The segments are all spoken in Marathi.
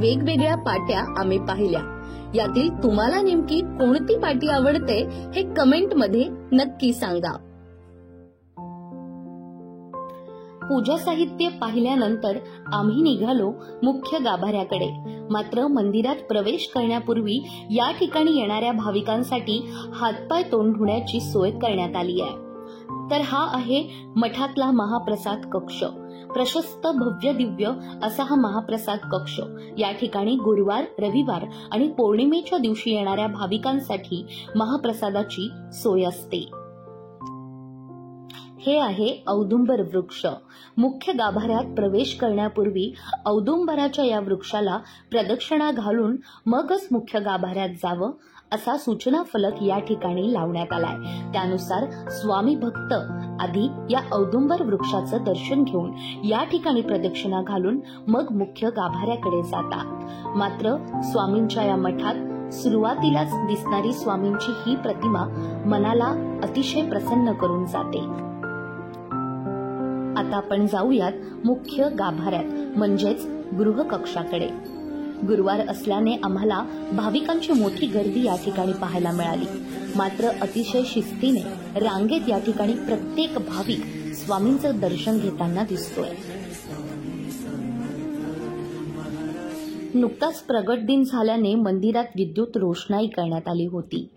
वेगवेगळ्या पाट्या आम्ही पाहिल्या. यातील तुम्हाला नेमकी कोणती पाटी आवडते हे कमेंट मध्ये नक्की सांगा. पूजा साहित्य पाहिल्यानंतर आम्ही निघालो मुख्य गाभाऱ्याकडे. मात्र मंदिरात प्रवेश करण्यापूर्वी या ठिकाणी येणाऱ्या भाविकांसाठी हातपाय तोंड धुण्याची सोय करण्यात आली आहे. तर हा आहे मठातला महाप्रसाद कक्ष. प्रशस्त भव्य दिव्य असा हा महाप्रसाद कक्ष. या ठिकाणी गुरुवार, रविवार आणि पौर्णिमेच्या दिवशी येणाऱ्या भाविकांसाठी महाप्रसादाची सोय असते. हे आहे औदुंबर वृक्ष. मुख्य गाभाऱ्यात प्रवेश करण्यापूर्वी औदुंबराच्या या वृक्षाला प्रदक्षिणा घालून मगच मुख्य गाभाऱ्यात जावं असा सूचना फलक या ठिकाणी लावण्यात आलाय. त्यानुसार स्वामी भक्त आधी या औदुंबर वृक्षाचं दर्शन घेऊन या ठिकाणी प्रदक्षिणा घालून मग मुख्य गाभाऱ्याकडे जातात. मात्र स्वामींच्या या मठात सुरुवातीलाच दिसणारी स्वामींची ही प्रतिमा मनाला अतिशय प्रसन्न करून जाते. आता आपण जाऊयात मुख्य गाभाऱ्यात म्हणजेच गृहकक्षाकडे. गुरुवार असल्याने आम्हाला भाविकांची मोठी गर्दी या ठिकाणी पाहायला मिळाली. मात्र अतिशय शिस्तीने रांगेत या ठिकाणी प्रत्येक भाविक स्वामींचं दर्शन घेताना दिसतोय. नुकताच प्रगट दिन झाल्याने मंदिरात विद्युत रोषणाई करण्यात आली होती.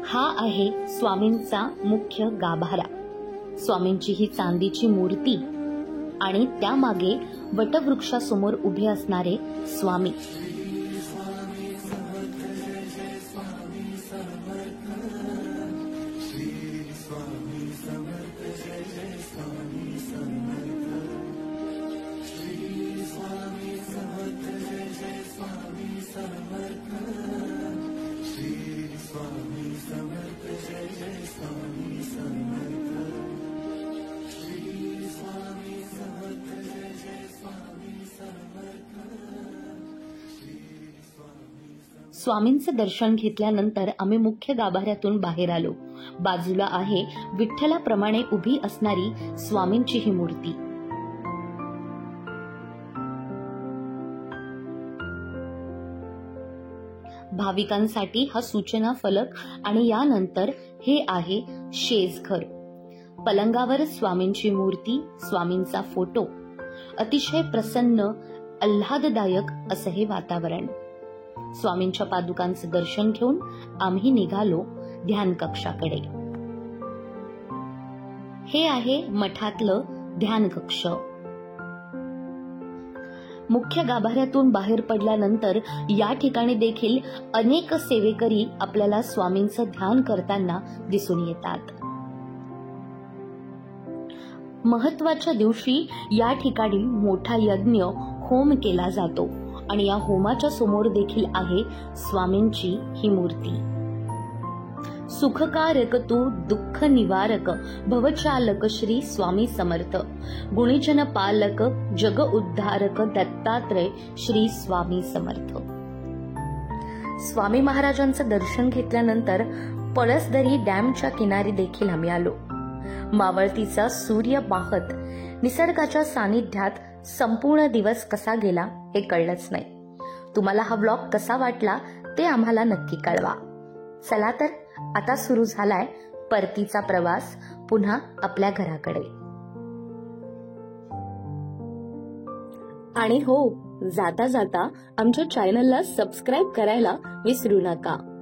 हा आहे स्वामींचा मुख्य गाभारा. स्वामींची ही चांदीची मूर्ती आणि त्यामागे वटवृक्षासमोर उभे असणारे स्वामी. स्वामींचं दर्शन घेतल्यानंतर आम्ही मुख्य गाभाऱ्यातून बाहेर आलो. बाजूला आहे विठ्ठलाप्रमाणे उभी असणारी स्वामींची ही मूर्ती. भाविकांसाठी हा सूचना फलक आणि यानंतर हे आहे शेजघर. पलंगावर स्वामींची मूर्ती, स्वामींचा फोटो. अतिशय प्रसन्न, आल्हाददायक असं हे वातावरण. स्वामींच्या पादुकांचं दर्शन घेऊन आम्ही निघालो ध्यान कक्षाकडे. हे आहे मठातलं ध्यान कक्ष. मुख्य गाभाऱ्यातून बाहेर पडल्यानंतर या ठिकाणी देखील अनेक सेवेकरी आपल्याला स्वामींचं ध्यान करताना दिसून येतात. महत्वाच्या दिवशी या ठिकाणी मोठा यज्ञ होम केला जातो आणि या होमाच्या समोर देखील आहे स्वामींची ही मूर्ती. सुखकारक तू दुःख निवारक भवचालक श्री स्वामी समर्थ. गुणीजन पालक जग उद्धारक दत्तात्रय श्री स्वामी समर्थ. स्वामी महाराजांचं दर्शन घेतल्यानंतर पळसदरी डॅमच्या किनारी देखील आम्ही आलो. मावळतीचा सूर्य पाहत निसर्गाच्या सानिध्यात संपूर्ण दिवस कसा गेला हे कळलंच नाही. तुम्हाला हा व्लॉग कसा वाटला ते आम्हाला नक्की कळवा. चला तर आता सुरू झालाय परतीचा प्रवास पुन्हा आपल्या घराकडे. आणि हो, जाता जाता आमच्या चॅनलला सबस्क्राईब करायला विसरू नका.